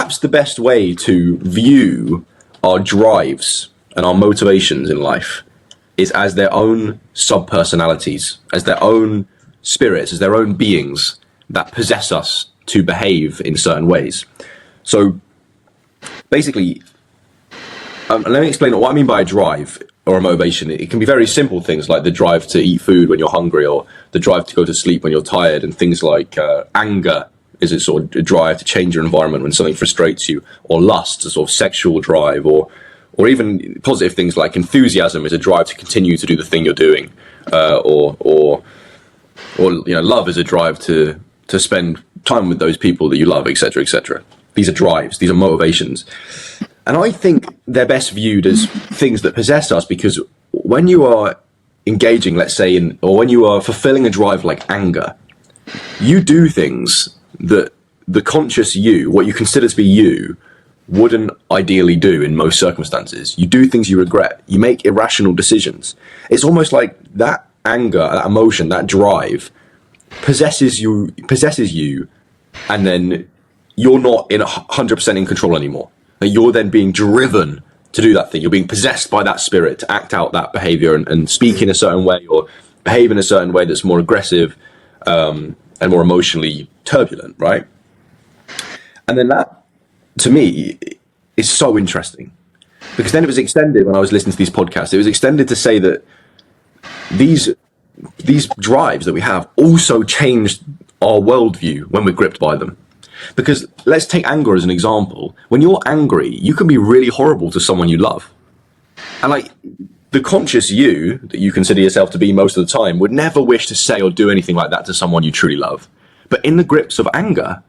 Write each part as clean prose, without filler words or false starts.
perhaps the best way to view our drives and our motivations in life is as their own sub-personalities, as their own spirits, as their own beings that possess us to behave in certain ways. So basically, let me explain what I mean by a drive or a motivation. It can be very simple things like the drive to eat food when you're hungry, or the drive to go to sleep when you're tired, and things like anger is a sort of a drive to change your environment when something frustrates you, or lust, a sort of sexual drive, or even positive things like enthusiasm is a drive to continue to do the thing you're doing, or love is a drive to spend time with those people that you love, etc., etc. These are drives, these are motivations. And I think they're best viewed as things that possess us, because when you are engaging, let's say, or when you are fulfilling a drive like anger, you do things that the conscious you, what you consider to be you, wouldn't ideally do in most circumstances. You do things you regret. You make irrational decisions. It's almost like that anger, that emotion, that drive possesses you, and then you're not 100% in control anymore. You're then being driven to do that thing. You're being possessed by that spirit to act out that behavior and speak in a certain way or behave in a certain way that's more aggressive and more emotionally turbulent, right? And then that, to me, is so interesting, because then it was extended when I was listening to these podcasts. It was extended to say that these drives that we have also changed our worldview when we're gripped by them. Because let's take anger as an example. When you're angry, you can be really horrible to someone you love. And like the conscious you that you consider yourself to be most of the time would never wish to say or do anything like that to someone you truly love. But in the grips of anger,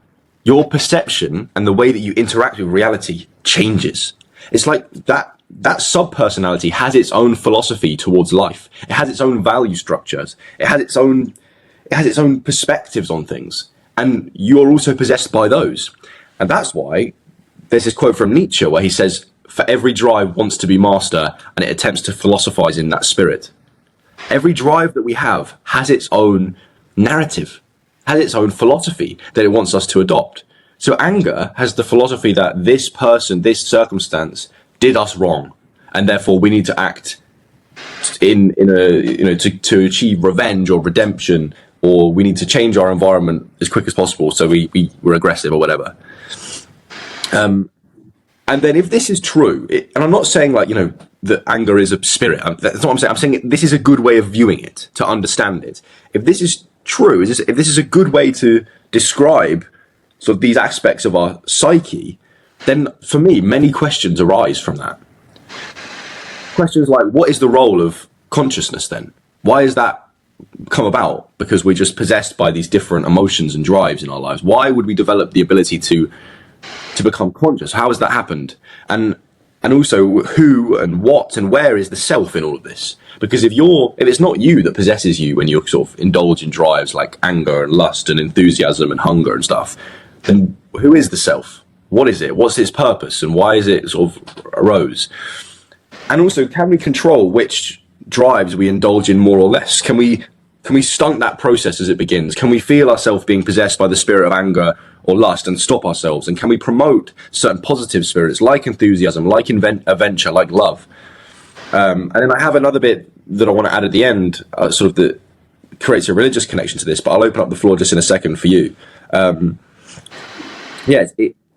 your perception and the way that you interact with reality changes. It's like that sub-personality has its own philosophy towards life. It has its own value structures. It has its own perspectives on things. And you're also possessed by those. And that's why there's this quote from Nietzsche where he says, "For every drive wants to be master, and it attempts to philosophize in that spirit." Every drive that we have has its own narrative, has its own philosophy that it wants us to adopt. So anger has the philosophy that this person, this circumstance did us wrong, and therefore we need to act to achieve revenge or redemption, or we need to change our environment as quick as possible, so we're aggressive or whatever. And then if this is true, and I'm not saying that anger is a spirit, that's not what I'm saying. I'm saying this is a good way of viewing it, to understand it. If this is true, if this is a good way to describe sort of these aspects of our psyche, then for me, many questions arise from that. Questions like, what is the role of consciousness then? Why is that come about? Because we're just possessed by these different emotions and drives in our lives. Why would we develop the ability to become conscious? How has that happened? And also, who and what and where is the self in all of this? Because if it's not you that possesses you when you sort of indulge in drives like anger and lust and enthusiasm and hunger and stuff, then who is the self? What is it? What's its purpose? And why is it sort of arose? And also, can we control which drives we indulge in more or less? Can we stunt that process as it begins? Can we feel ourselves being possessed by the spirit of anger or lust and stop ourselves? And can we promote certain positive spirits like enthusiasm, like adventure, like love? And then I have another bit that I want to add at the end, sort of that creates a religious connection to this, but I'll open up the floor just in a second for you.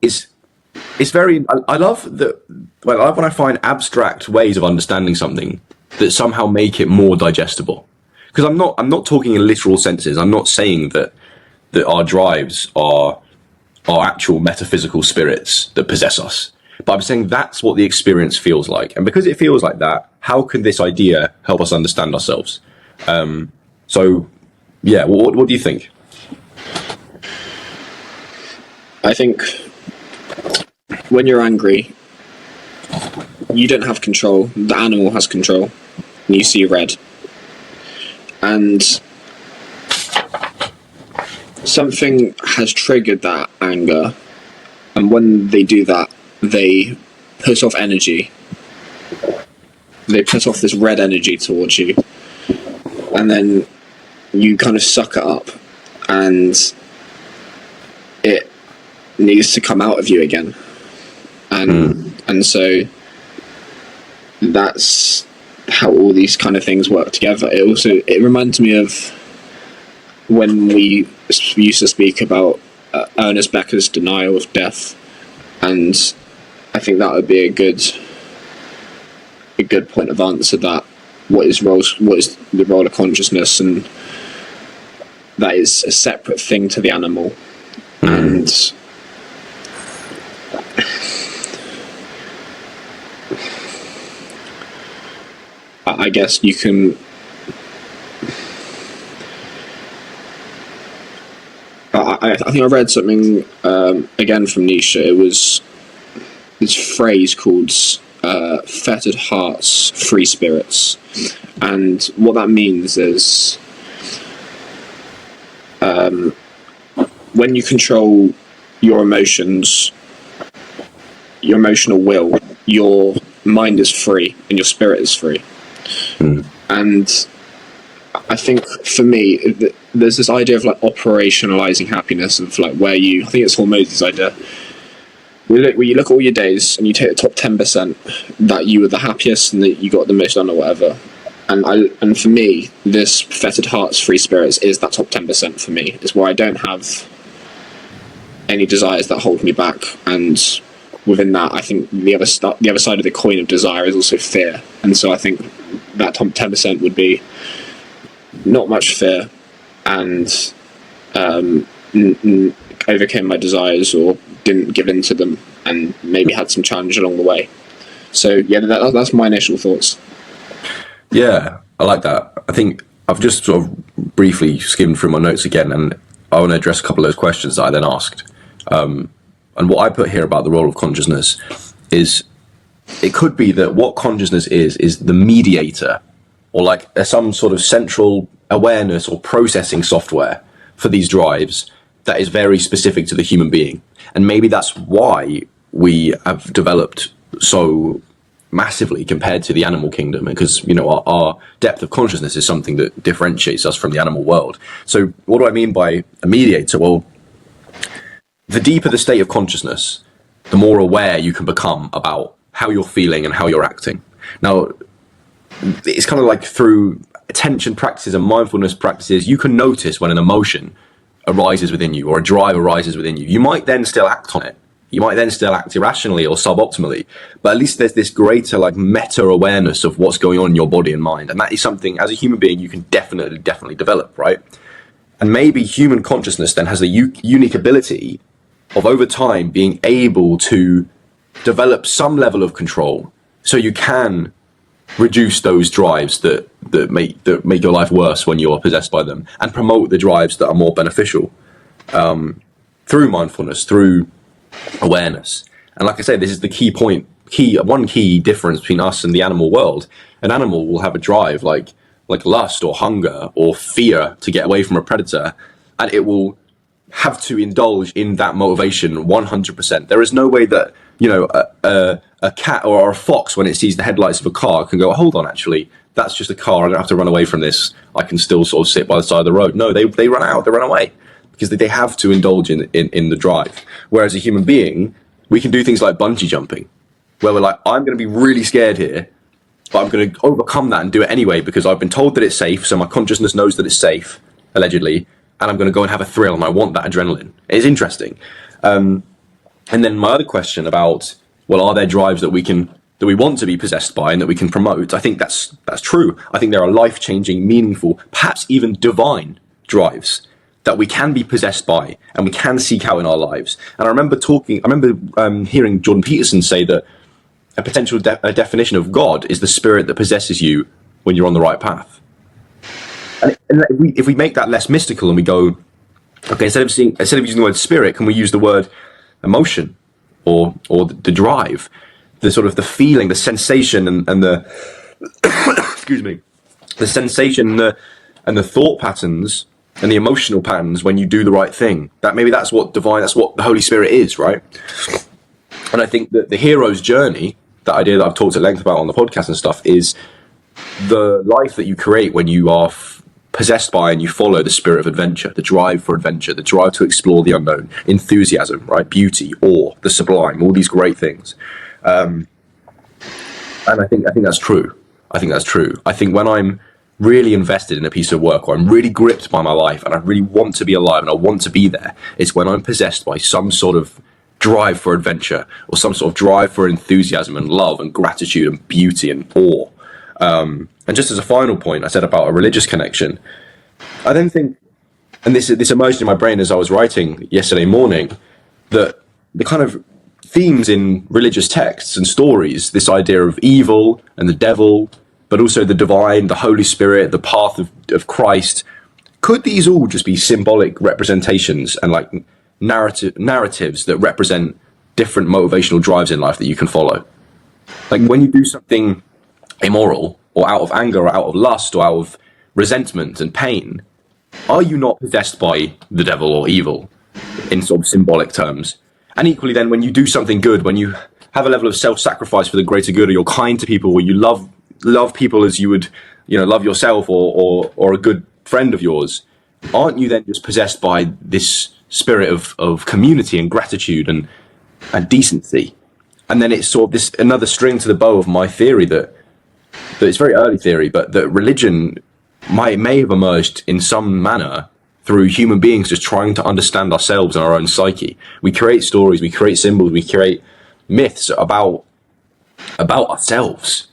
It's very, I love that, well, I love when I find abstract ways of understanding something that somehow make it more digestible. Because I'm not talking in literal senses. I'm not saying that our drives are actual metaphysical spirits that possess us. But I'm saying that's what the experience feels like. And because it feels like that, how can this idea help us understand ourselves? So, yeah, what do you think? I think when you're angry, you don't have control. The animal has control. And you see red. And something has triggered that anger. And when they do that, they put off energy. They put off this red energy towards you. And then you kind of suck it up. And it needs to come out of you again. and so that's how all these kind of things work together. It reminds me of when we used to speak about Ernest Becker's denial of death, and I think that would be a good point of answer. That what is the role of consciousness, and that is a separate thing to the animal, and I guess you can. I think I read something again from Nietzsche. It was this phrase called "fettered hearts, free spirits," and what that means is when you control your emotions, your emotional will, your mind is free and your spirit is free. And I think for me, there's this idea of like operationalizing happiness, of like where I think it's Hormozy's idea. Where you look at all your days and you take the top 10% that you were the happiest and that you got the most done or whatever. And for me, this fettered hearts, free spirits is that top 10% for me. It's where I don't have any desires that hold me back, and within that, I think the other side of the coin of desire is also fear. And so I think that top 10% would be not much fear, and overcame my desires or didn't give in to them, and maybe had some challenge along the way. So yeah, that's my initial thoughts. Yeah, I like that. I think I've just sort of briefly skimmed through my notes again, and I want to address a couple of those questions that I then asked. And what I put here about the role of consciousness is, it could be that what consciousness is the mediator, or like some sort of central awareness or processing software for these drives that is very specific to the human being. And maybe that's why we have developed so massively compared to the animal kingdom, because our depth of consciousness is something that differentiates us from the animal world. So what do I mean by a mediator? Well, the deeper the state of consciousness, the more aware you can become about how you're feeling and how you're acting. Now, it's kind of like through attention practices and mindfulness practices, you can notice when an emotion arises within you or a drive arises within you. You might then still act on it. You might then still act irrationally or suboptimally, but at least there's this greater like meta awareness of what's going on in your body and mind. And that is something as a human being you can definitely develop, right? And maybe human consciousness then has the unique ability of over time being able to develop some level of control, so you can reduce those drives that make your life worse when you're possessed by them, and promote the drives that are more beneficial through mindfulness, through awareness. And like I say, this is the one key difference between us and the animal world. An animal will have a drive like lust or hunger or fear to get away from a predator, and it will have to indulge in that motivation 100%. There is no way that a cat or a fox, when it sees the headlights of a car, can go, hold on, actually that's just a car, I don't have to run away from this, I can still sort of sit by the side of the road. No, they run away, because they have to indulge in the drive. Whereas a human being, we can do things like bungee jumping, where we're like, I'm going to be really scared here, but I'm going to overcome that and do it anyway, because I've been told that it's safe, so my consciousness knows that it's safe, allegedly, and I'm going to go and have a thrill, and I want that adrenaline. It's interesting. And then my other question about, well, are there drives that we want to be possessed by and that we can promote? I think that's true. I think there are life-changing, meaningful, perhaps even divine drives that we can be possessed by and we can seek out in our lives. And I remember hearing Jordan Peterson say that a potential definition of God is the spirit that possesses you when you're on the right path. And if we make that less mystical and we go, okay, instead of using the word spirit, can we use the word emotion or the drive, the sort of the feeling, the sensation, and the excuse me, the sensation and the thought patterns and the emotional patterns when you do the right thing. That's what the Holy Spirit is, right? And I think that the hero's journey, that idea that I've talked at length about on the podcast and stuff, is the life that you create when you are possessed by and you follow the spirit of adventure, the drive for adventure, the drive to explore the unknown, enthusiasm, right? Beauty, awe, the sublime, all these great things. And I think that's true. I think that's true. I think when I'm really invested in a piece of work, or I'm really gripped by my life and I really want to be alive and I want to be there, it's when I'm possessed by some sort of drive for adventure, or some sort of drive for enthusiasm and love and gratitude and beauty and awe. And just as a final point, I said about a religious connection, I then think, and this emerged in my brain as I was writing yesterday morning, that the kind of themes in religious texts and stories, this idea of evil and the devil, but also the divine, the Holy Spirit, the path of Christ, could these all just be symbolic representations and like narratives that represent different motivational drives in life that you can follow? Like when you do something immoral, or out of anger, or out of lust, or out of resentment and pain, are you not possessed by the devil or evil in sort of symbolic terms? And equally then, when you do something good, when you have a level of self-sacrifice for the greater good, or you're kind to people, or you love people as you would, love yourself, or a good friend of yours, aren't you then just possessed by this spirit of community and gratitude and decency? And then it's sort of this another string to the bow of my theory that it's very early theory, but that religion may have emerged in some manner through human beings just trying to understand ourselves and our own psyche. We create stories, we create symbols, we create myths about ourselves,